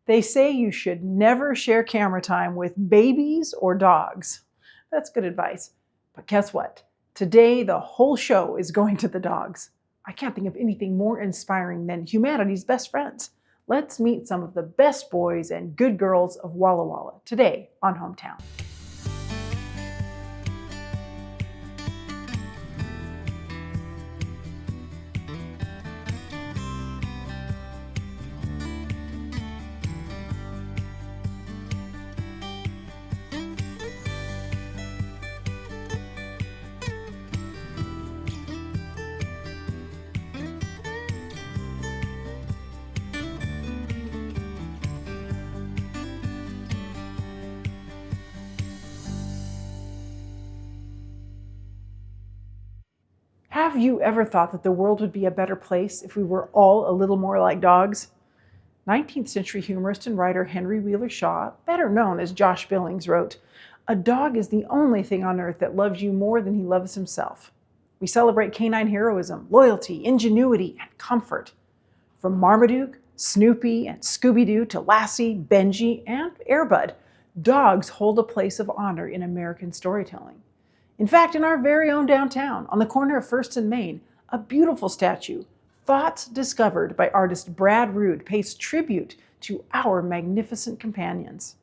They say you should never share camera time with babies or dogs. That's good advice. But guess what? Today, the whole show is going to the dogs. I can't think of anything more inspiring than humanity's best friends. Let's meet some of the best boys and good girls of Walla Walla today on Hometown. Have you ever thought that the world would be a better place if we were all a little more like dogs? 19th century humorist and writer Henry Wheeler Shaw, better known as Josh Billings, wrote, "A dog is the only thing on earth that loves you more than he loves himself." We celebrate canine heroism, loyalty, ingenuity, and comfort. From Marmaduke, Snoopy, and Scooby-Doo to Lassie, Benji, and Air Bud, dogs hold a place of honor in American storytelling. In fact, in our very own downtown, on the corner of 1st and Main, a beautiful statue, Thoughts Discovered by artist Brad Rood, pays tribute to our magnificent companions.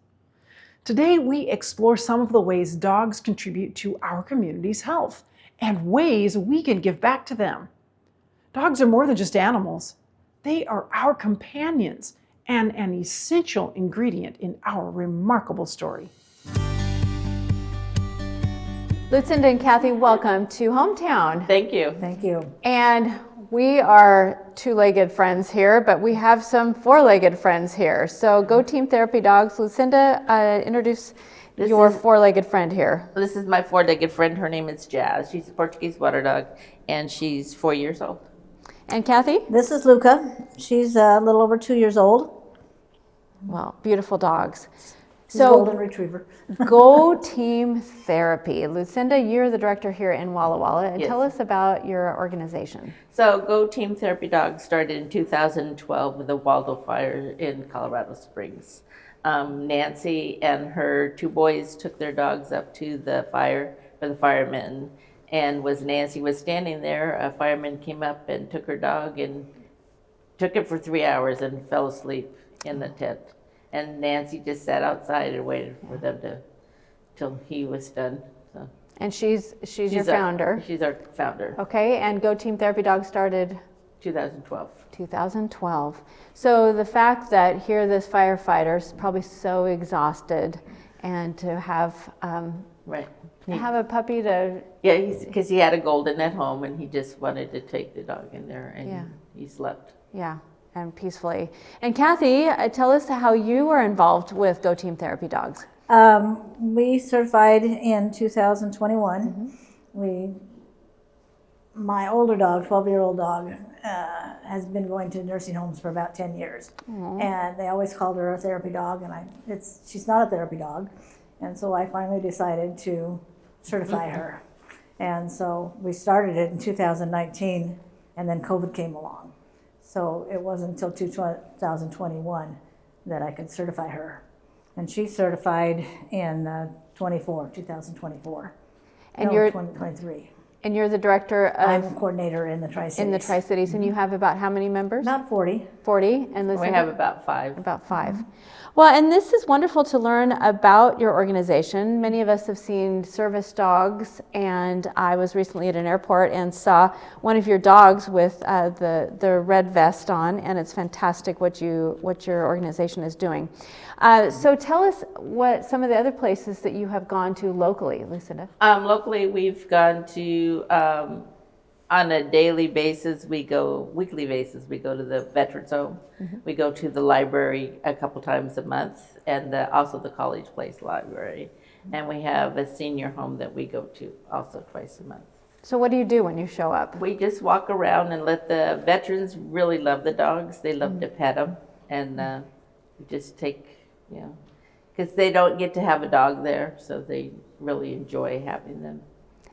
Today, we explore some of the ways dogs contribute to our community's health and ways we can give back to them. Dogs are more than just animals. They are our companions and an essential ingredient in our remarkable story. Lucinda and Kathy, welcome to Hometown. Thank you. Thank you. And we are two-legged friends here, but we have some four-legged friends here. So go Team Therapy Dogs. Lucinda, introduce your four-legged friend here. This is my four-legged friend. Her name is Jazz. She's a Portuguese water dog, and she's 4 years old. And Kathy? This is Luca. She's a little over 2 years old. Well, beautiful dogs. She's a golden retriever. Go Team Therapy. Lucinda, you're the director here in Walla Walla, and Yes. Tell us about your organization. So Go Team Therapy Dogs started in 2012 with the Waldo fire in Colorado Springs. Nancy and her two boys took their dogs up to the fire for the firemen, and Nancy was standing there, a fireman came up and took her dog and took it for 3 hours and fell asleep in the tent. And Nancy just sat outside and waited for them till he was done. So And she's your founder. She's our founder. Okay, and Go Team Therapy Dogs started 2012. 2012. So the fact that here this firefighter's probably so exhausted, and to have Right. have a puppy to Yeah, because he had a golden at home and he just wanted to take the dog in there and he slept. and peacefully. And Kathy, tell us how you were involved with Go Team Therapy Dogs. We certified in 2021. My older dog, 12-year-old dog, has been going to nursing homes for about 10 years. And they always called her a therapy dog, and she's not a therapy dog. And so I finally decided to certify her. And so we started it in 2019, and then COVID came along. So it wasn't until 2021 that I could certify her. And she certified in 2024. And you're 2023. And you're the director of I'm a coordinator in the Tri-Cities. in the Tri-Cities, and you have about how many members? About 40. 40, and We have about 5. About 5. Well, and this is wonderful to learn about your organization. Many of us have seen service dogs, and I was recently at an airport and saw one of your dogs with the red vest on, and it's fantastic what your organization is doing. So tell us what some of the other places that you have gone to locally, Lucinda. Locally, we've gone to, on a daily basis, weekly basis, we go to the Veterans Home. We go to the library a couple times a month, and also the College Place Library. And we have a senior home that we go to also twice a month. So what do you do when you show up? We just walk around and let the veterans really love the dogs. They love to pet them, and we just take, because they don't get to have a dog there, so they really enjoy having them.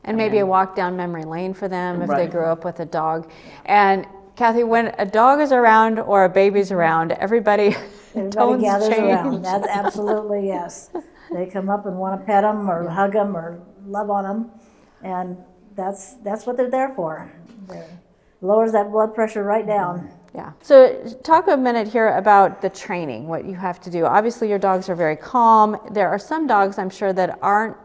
And maybe a walk down memory lane for them if they Right. grew up with a dog. And Kathy, when a dog is around or a baby's around, everybody Everybody Tones gathers change. around. That's absolutely, yes. They come up and want to pet them or hug them or love on them. And that's what they're there for. It lowers that blood pressure right down. Yeah. So talk a minute here about the training, what you have to do. Obviously your dogs are very calm. There are some dogs I'm sure that aren't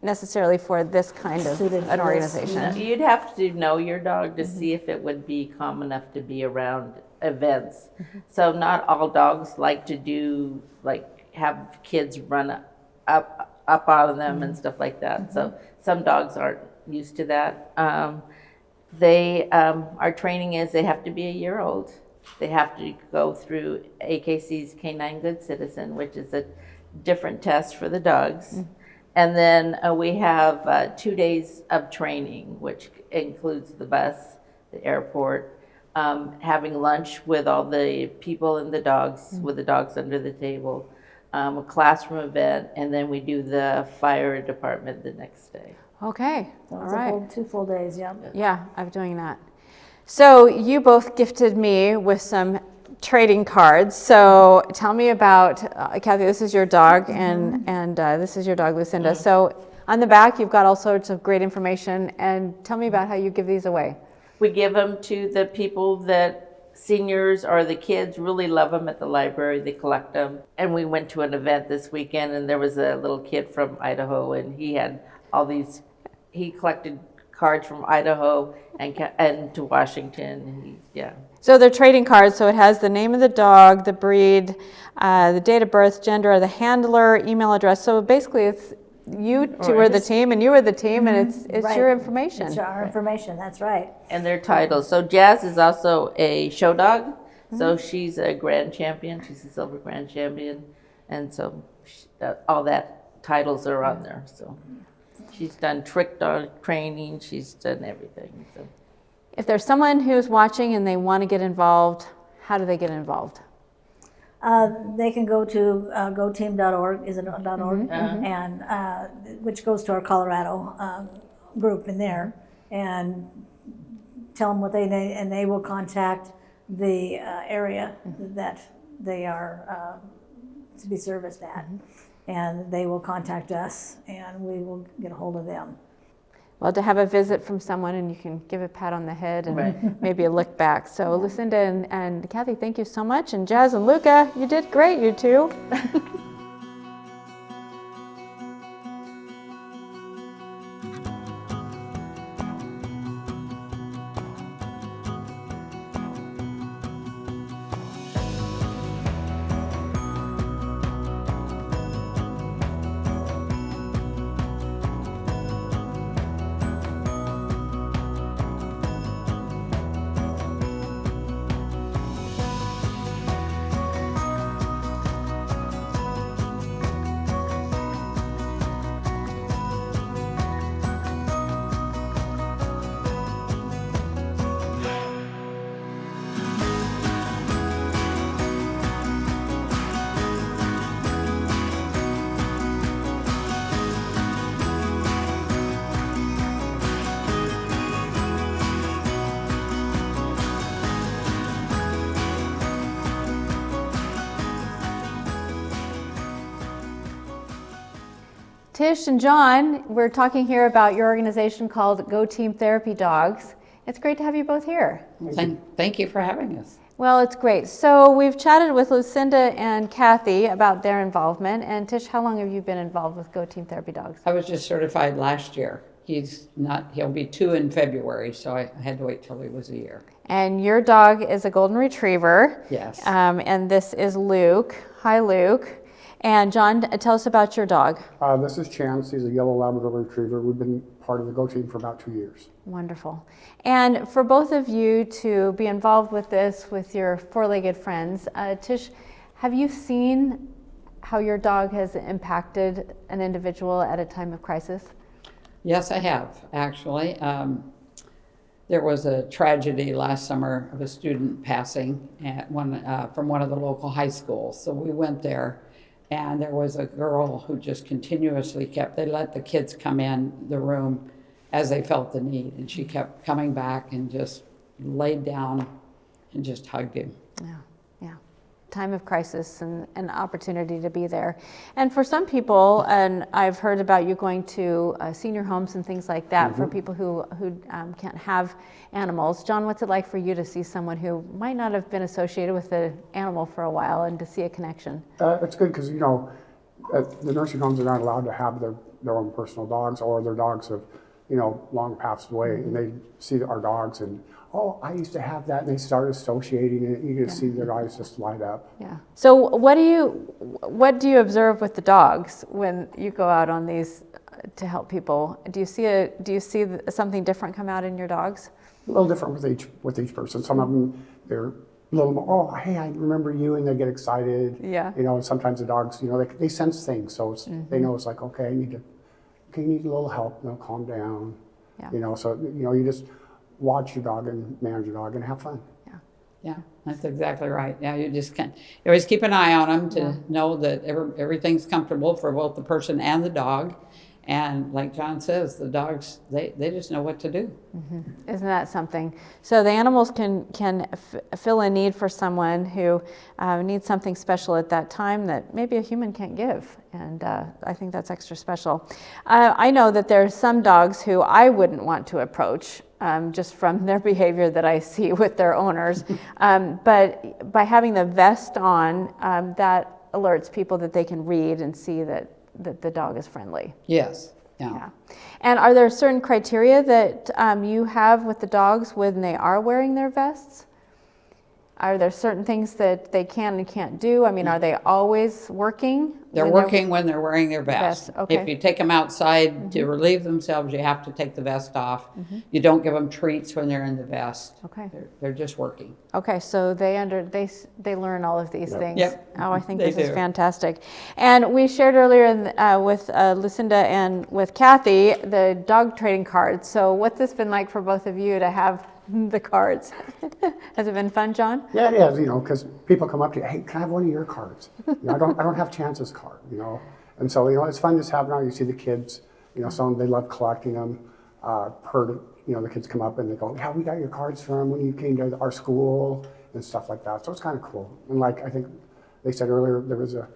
necessarily for this kind of Suited an for this, organization. You'd have to know your dog to see if it would be calm enough to be around events. So not all dogs like to do, like, have kids run up out of them and stuff like that. So some dogs aren't used to that. Our training is they have to be a year old. They have to go through AKC's Canine Good Citizen, which is a different test for the dogs. And then we have 2 days of training, which includes the bus, the airport, having lunch with all the people and the dogs, with the dogs under the table, a classroom event, and then we do the fire department the next day. Okay. So All it's right. 2 full days, yeah. Yeah, I'm doing that. So you both gifted me with some trading cards. So tell me about, Kathy, this is your dog, and this is your dog, Lucinda. So on the back, you've got all sorts of great information, and tell me about how you give these away. We give them to the people that seniors or the kids really love them at the library. They collect them. And we went to an event this weekend, and there was a little kid from Idaho, and he had all these, he collected cards from Idaho and to Washington. Yeah. So they're trading cards, so it has the name of the dog, the breed, the date of birth, gender, the handler, email address. So basically it's you two are the team and you are the team, and it's Right. your information. It's our information, that's right. And their titles. So Jazz is also a show dog. So she's a grand champion. She's a silver grand champion. And so all that titles are on there. So she's done trick dog training. She's done everything. So. If there's someone who's watching and they want to get involved, how do they get involved? They can go to goteam.org, is it .org? And which goes to our Colorado group in there, and tell them what they need, and they will contact the area that they are to be serviced at, and they will contact us, and we will get a hold of them. Well, to have a visit from someone and you can give a pat on the head and maybe a look back. So Lucinda and Kathy, thank you so much. And Jazz and Luca, you did great, you two. Tish and John, we're talking here about your organization called Go Team Therapy Dogs. It's great to have you both here. Thank you for having us. Well, it's great. So we've chatted with Lucinda and Kathy about their involvement. And Tish, how long have you been involved with Go Team Therapy Dogs? I was just certified last year. He'll be 2 in February, so I had to wait till he was a year. And your dog is a golden retriever. Yes. And this is Luke. Hi, Luke. And John, tell us about your dog. This is Chance. He's a yellow Labrador retriever. We've been part of the Go Team for about 2 years. Wonderful. And for both of you to be involved with this with your four-legged friends, Tish, have you seen how your dog has impacted an individual at a time of crisis? Yes, I have, actually. There was a tragedy last summer of a student passing from one of the local high schools. So we went there, and there was a girl who just continuously they let the kids come in the room as they felt the need. And she kept coming back and just laid down and just hugged him. Yeah, yeah. time of crisis and an opportunity to be there. And for some people, and I've heard about you going to senior homes and things like that for people who can't have animals. John, what's it like for you to see someone who might not have been associated with the animal for a while and to see a connection? It's good because, you know, the nursing homes are not allowed to have their own personal dogs, or their dogs have, you know, long passed away, and they see our dogs and, oh, I used to have that, and they start associating it. You can see their eyes just light up. Yeah. So what do you observe with the dogs when you go out on these to help people? Do you see something different come out in your dogs? A little different with each person. Some of them, they're a little more, oh, hey, I remember you, and they get excited. Yeah. You know, and sometimes the dogs, you know, they sense things, so they know it's like, okay, you need a little help, you know, calm down. Yeah. You know, so, you know, you just watch your dog and manage your dog and have fun. Yeah, that's exactly right. Yeah, you always keep an eye on them to know that everything's comfortable for both the person and the dog. And like John says, the dogs, they just know what to do. Isn't that something? So the animals can fill a need for someone who needs something special at that time that maybe a human can't give. And I think that's extra special. I know that there's some dogs who I wouldn't want to approach just from their behavior that I see with their owners. But by having the vest on, that alerts people that they can read and see that the dog is friendly. Yes. Yeah. And are there certain criteria that you have with the dogs when they are wearing their vests? Are there certain things that they can and can't do? I mean, are they always working? They're working when they're wearing their vest. Okay. If you take them outside to relieve themselves, you have to take the vest off. You don't give them treats when they're in the vest. Okay. They're just working. Okay, so they learn all of these things. Yep. Oh, I think They this is do. fantastic. And we shared earlier with Lucinda and with Kathy the dog trading cards. So what's this been like for both of you to have the cards? Has it been fun, John? Yeah, it is, you know, because people come up to you, hey, can I have one of your cards? You know, I don't have Chance's card, you know. And so, you know, it's fun just having now. You see the kids, you know, some they love collecting them. You know, the kids come up and they go, yeah, we got your cards from when you came to our school and stuff like that. So it's kind of cool. And like I think they said earlier, there was a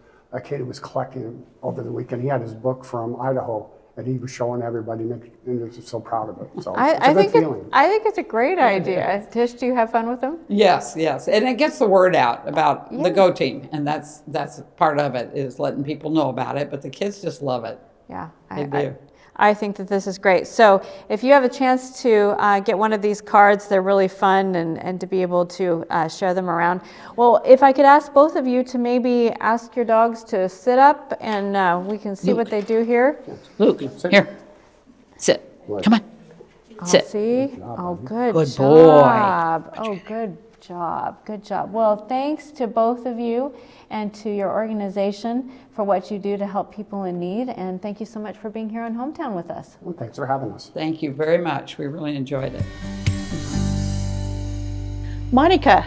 kid who was collecting them over the weekend. He had his book from Idaho, and he was showing everybody, and he was just so proud of it. So it's a good feeling. I think it's a great idea. Tish, do you have fun with them? Yes, and it gets the word out about the Go Team, and that's part of it, is letting people know about it. But the kids just love it. Yeah, They do. I think that this is great. So if you have a chance to get one of these cards, they're really fun, and to be able to share them around. Well, if I could ask both of you to maybe ask your dogs to sit up, and we can see what they do here. Luke, here, sit. Come on, sit. See? Oh, good Good job. Oh, good job. Good job. Well, thanks to both of you and to your organization for what you do to help people in need. And thank you so much for being here on Hometown with us. Well, thanks for having us. Thank you very much. We really enjoyed it. Monica,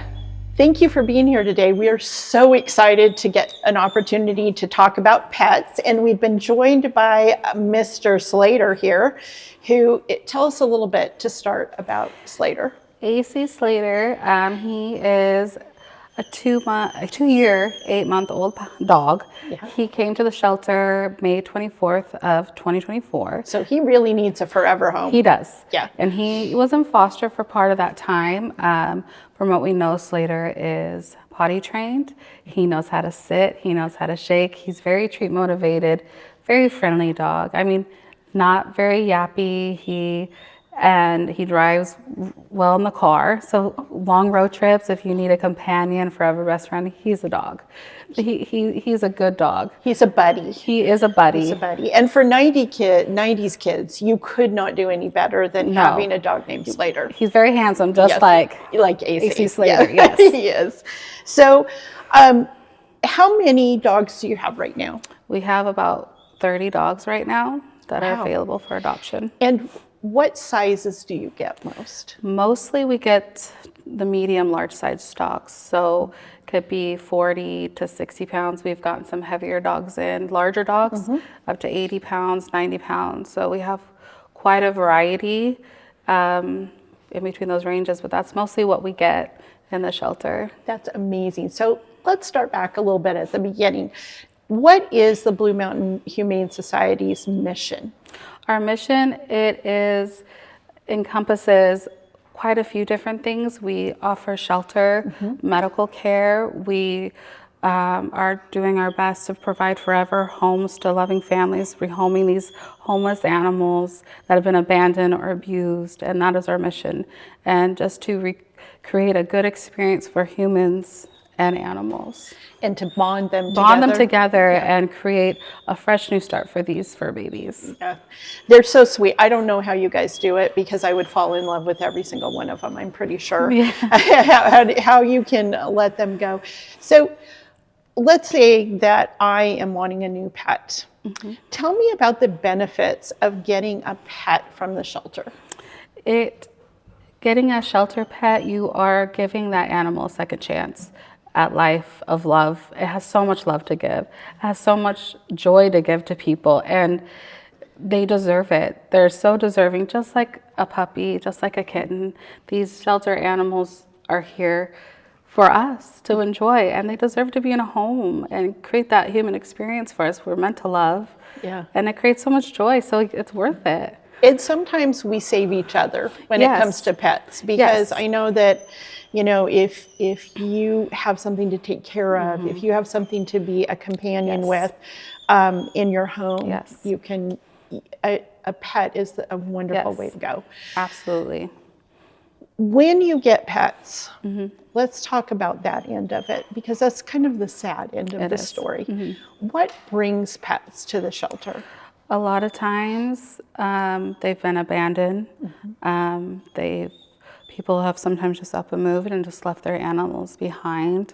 thank you for being here today. We are so excited to get an opportunity to talk about pets, and we've been joined by Mr. Slater here, who tell us a little bit to start about Slater. AC Slater, he is a 2-year, 8-month-old dog. Yeah. He came to the shelter May 24th of 2024. So he really needs a forever home. He does. Yeah. And he was in foster for part of that time. From what we know, Slater is potty trained. He knows how to sit. He knows how to shake. He's very treat motivated, very friendly dog. I mean, not very yappy. He drives well in the car. So long road trips, if you need a companion for every restaurant, he's a dog. He's a good dog. He's a buddy. He is a buddy. He's a buddy. And for 90s kids, you could not do any better than No. having a dog named Slater. He's very handsome, just Yes. like AC. AC Slater, Yeah. yes. He is. So how many dogs do you have right now? We have about 30 dogs right now that Wow. are available for adoption. And what sizes do you get most? Mostly we get the medium large size stocks. So could be 40 to 60 pounds. We've gotten some heavier dogs in, larger dogs, up to 80 pounds, 90 pounds. So we have quite a variety in between those ranges, but that's mostly what we get in the shelter. That's amazing. So let's start back a little bit at the beginning. What is the Blue Mountain Humane Society's mission? Our mission, encompasses quite a few different things. We offer shelter, medical care. We are doing our best to provide forever homes to loving families, rehoming these homeless animals that have been abandoned or abused, and that is our mission. And just to create a good experience for humans and animals. And to bond them together and create a fresh new start for these fur babies. Yeah. They're so sweet. I don't know how you guys do it because I would fall in love with every single one of them, I'm pretty sure. How you can let them go. So let's say that I am wanting a new pet. Tell me about the benefits of getting a pet from the shelter. Getting a shelter pet, you are giving that animal a second chance at life of love. It has so much love to give. It has so much joy to give to people, and they deserve it. They're so deserving, just like a puppy, just like a kitten. These shelter animals are here for us to enjoy, and they deserve to be in a home and create that human experience for us. We're meant to love, and it creates so much joy, so it's worth it. And sometimes we save each other when it comes to pets, because I know that, you know, if you have something to take care of, if you have something to be a companion with in your home, you can, a pet is a wonderful way to go. Absolutely. When you get pets, let's talk about that end of it, because that's kind of the sad end of the story. What brings pets to the shelter? A lot of times they've been abandoned. People have sometimes just up and moved and just left their animals behind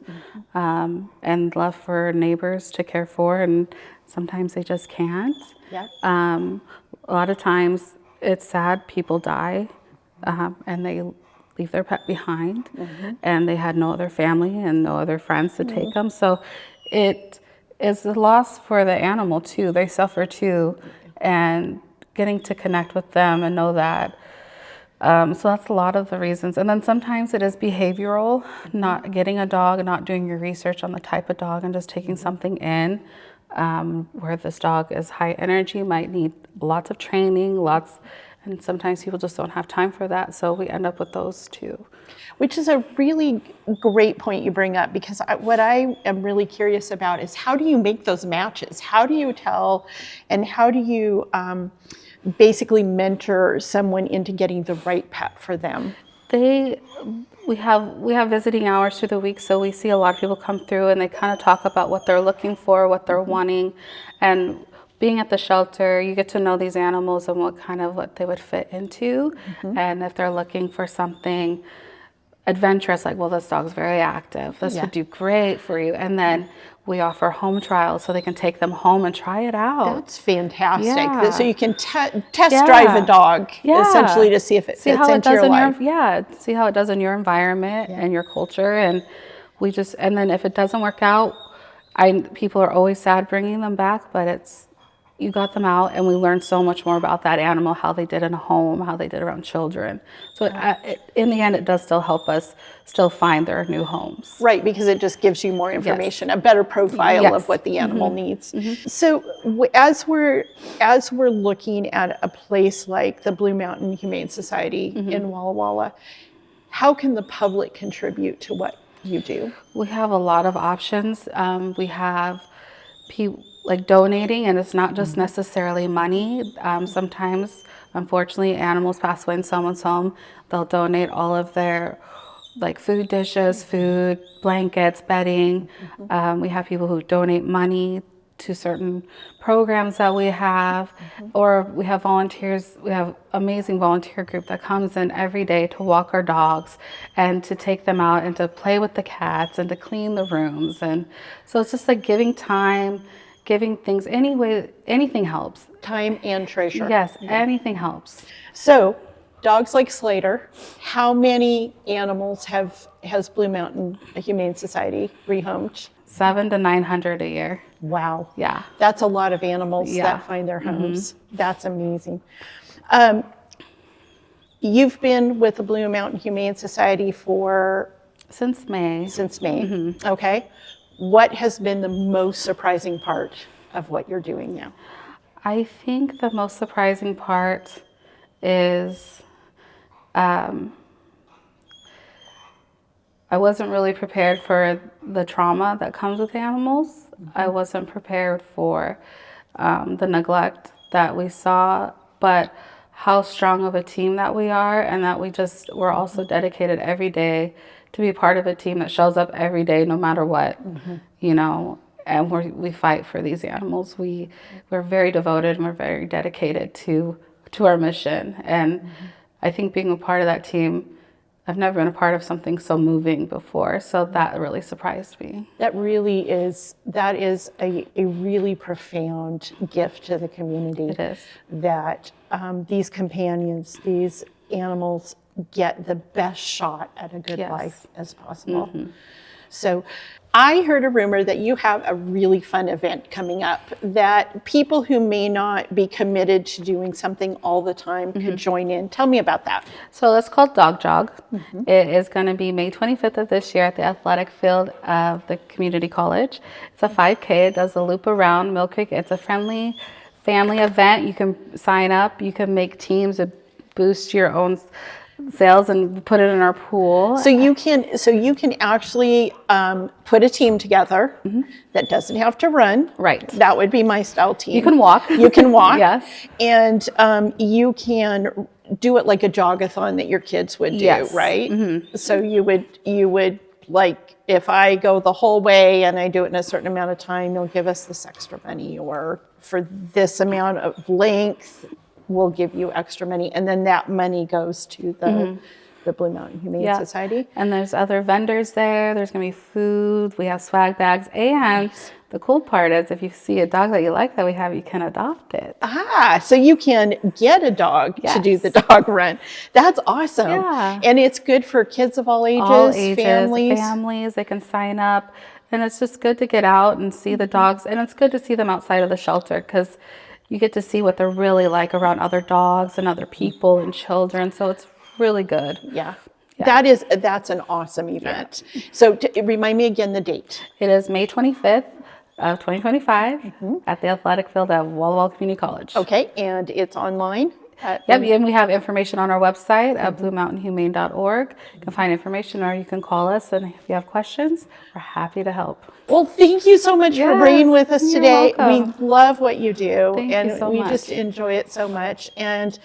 and left for neighbors to care for, and sometimes they just can't. A lot of times it's sad, people die and they leave their pet behind and they had no other family and no other friends to take them. So it is a loss for the animal too. They suffer too, and getting to connect with them and know that. So that's a lot of the reasons. And then sometimes it is behavioral, not getting a dog and not doing your research on the type of dog and just taking something in where this dog is high energy, might need lots of training, and sometimes people just don't have time for that. So we end up with those too. Which is a really great point you bring up, because what I am really curious about is, how do you make those matches? How do you tell, and how do you basically mentor someone into getting the right pet for them? We have visiting hours through the week, so we see a lot of people come through and they kind of talk about what they're looking for, what they're wanting, and being at the shelter, you get to know these animals and what they would fit into, and if they're looking for something adventurous, like, well, this dog's very active, this would do great for you, and then we offer home trials so they can take them home and try it out. That's fantastic. So you can test drive a dog essentially to see if it fits into your life. See how it does in your environment and your culture, and then if it doesn't work out, people are always sad bringing them back, but you got them out, and we learned so much more about that animal, how they did in a home, how they did around children. So in the end, it does still help us still find their new homes. Right, because it just gives you more information, a better profile of what the animal needs. So as we're looking at a place like the Blue Mountain Humane Society in Walla Walla, how can the public contribute to what you do? We have a lot of options. We have people like donating, and it's not just necessarily money. Sometimes, unfortunately, animals pass away in someone's home. They'll donate all of their food dishes, food, blankets, bedding. We have people who donate money to certain programs that we have, or we have volunteers. We have amazing volunteer group that comes in every day to walk our dogs and to take them out and to play with the cats and to clean the rooms. And so it's just like giving time, giving things anything helps. Time and treasure. Yes, anything helps. So, dogs like Slater, how many animals has Blue Mountain Humane Society rehomed? 700 to 900 a year. Wow. Yeah. That's a lot of animals that find their homes. That's amazing. You've been with the Blue Mountain Humane Society since May. Okay. what has been the most surprising part of what you're doing now? I think the most surprising part is I wasn't really prepared for the trauma that comes with animals. I wasn't prepared for the neglect that we saw, but how strong of a team that we are, and that we're also dedicated every day to be part of a team that shows up every day no matter what, you know, and we fight for these animals. We're very devoted and we're very dedicated to our mission. And I think being a part of that team, I've never been a part of something so moving before, so that really surprised me. That is a really profound gift to the community. It is. That these companions, these animals, get the best shot at a good life as possible. So I heard a rumor that you have a really fun event coming up that people who may not be committed to doing something all the time could join in. Tell me about that. So it's called Dog Jog. It is going to be May 25th of this year at the athletic field of the community college. It's a 5K. It does a loop around Mill Creek. It's a friendly family event. You can sign up. You can make teams to boost your own sales and put it in our pool. So you can actually put a team together that doesn't have to run. Right. That would be my style team. You can walk. You can walk. Yes. And you can do it like a jogathon that your kids would do, right? So you would like, if I go the whole way and I do it in a certain amount of time, you'll give us this extra money, or for this amount of length, we'll give you extra money, and then that money goes to the Blue Mountain Humane Society. And there's other vendors there. There's gonna be food. We have swag bags, and the cool part is if you see a dog that you like that we have, you can adopt it. So you can get a dog to do the dog run. That's awesome. Yeah. And it's good for kids of all ages, families. They can sign up, and it's just good to get out and see the dogs, and it's good to see them outside of the shelter because you get to see what they're really like around other dogs and other people and children. So it's really good. Yeah. That's an awesome event. So remind me again the date. It is May 25th of 2025 at the athletic field at Walla Walla Community College. Okay, and it's online? Yep, and we have information on our website at bluemountainhumane.org. You can find information, or you can call us, and if you have questions, we're happy to help. Well, thank you so much for being with us today. welcome. We love what you do, Thank and you so we much. just enjoy it so much. And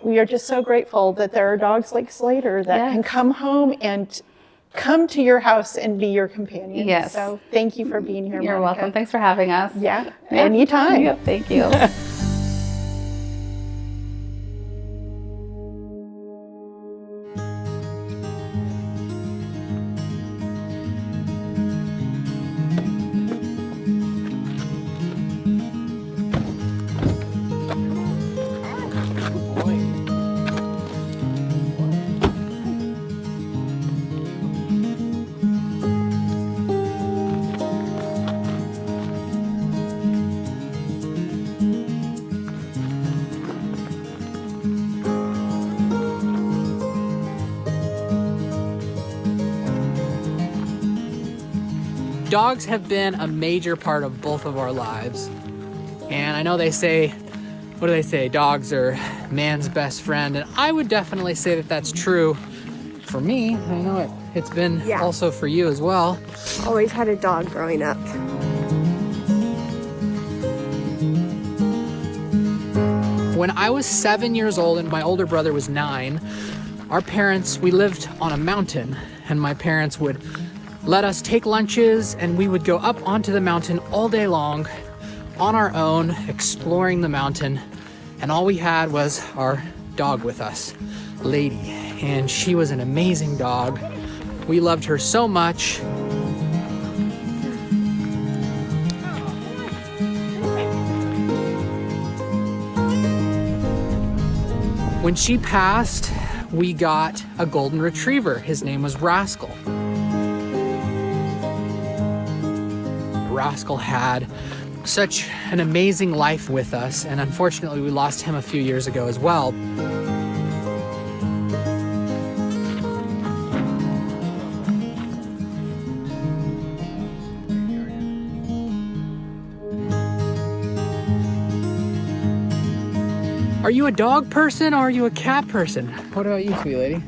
we are just so grateful that there are dogs like Slater that can come home and come to your house and be your companion. Yes. So thank you for being here, You're Monica. welcome. Thanks for having us. Yeah, anytime. Yep, thank you. Dogs have been a major part of both of our lives. And I know they say, what do they say? Dogs are man's best friend. And I would definitely say that that's true for me. I know it's been also for you as well. Always had a dog growing up. When I was 7 years old and my older brother was 9, we lived on a mountain, and my parents would let us take lunches, and we would go up onto the mountain all day long on our own, exploring the mountain. And all we had was our dog with us, Lady. And she was an amazing dog. We loved her so much. When she passed, we got a golden retriever. His name was Rascal. Rascal had such an amazing life with us, and unfortunately we lost him a few years ago as well. Are you a dog person or are you a cat person? What about you, sweet lady?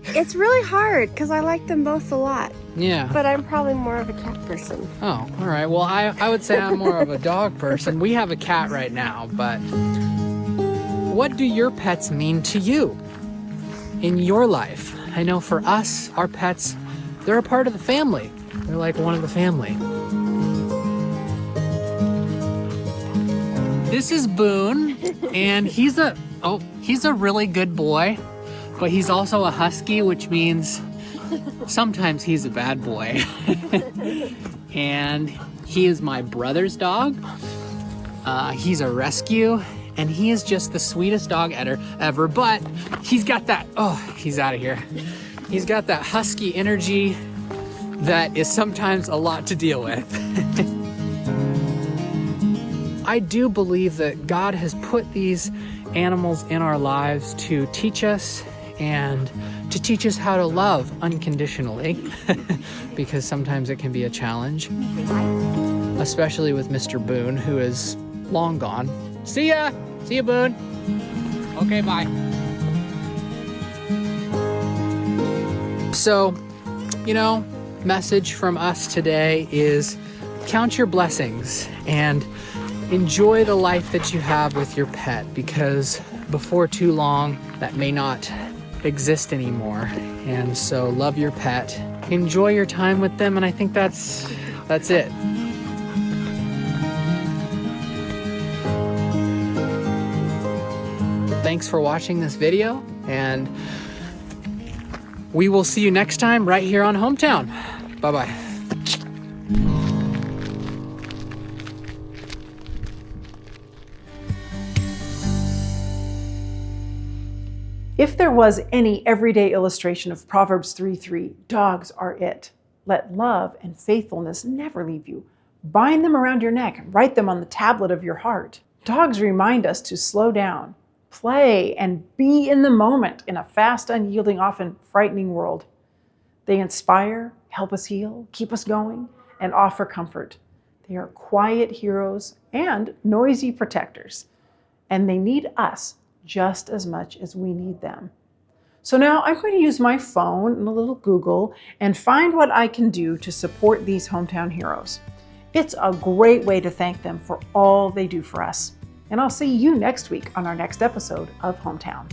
It's really hard because I like them both a lot, Yeah. but I'm probably more of a cat person. Oh, all right. Well, I would say I'm more of a dog person. We have a cat right now, but what do your pets mean to you in your life? I know for us, our pets, they're a part of the family. They're like one of the family. This is Boone, and he's a really good boy, but he's also a husky, which means sometimes he's a bad boy. And he is my brother's dog. He's a rescue, and he is just the sweetest dog ever, but he's got that, he's out of here. He's got that husky energy that is sometimes a lot to deal with. I do believe that God has put these animals in our lives to teach us and to teach us how to love unconditionally, because sometimes it can be a challenge, especially with Mr. Boone, who is long gone. See ya! See ya, Boone! Okay, bye. So, message from us today is count your blessings and enjoy the life that you have with your pet, because before too long, that may not exist anymore. And so love your pet, enjoy your time with them, and I think that's it. Thanks for watching this video, and we will see you next time right here on Hometown. Bye-bye. If there was any everyday illustration of Proverbs 3:3, dogs are it. Let love and faithfulness never leave you. Bind them around your neck and write them on the tablet of your heart. Dogs remind us to slow down, play, and be in the moment in a fast, unyielding, often frightening world. They inspire, help us heal, keep us going, and offer comfort. They are quiet heroes and noisy protectors, and they need us just as much as we need them. So now I'm going to use my phone and a little Google and find what I can do to support these hometown heroes. It's a great way to thank them for all they do for us. And I'll see you next week on our next episode of Hometown.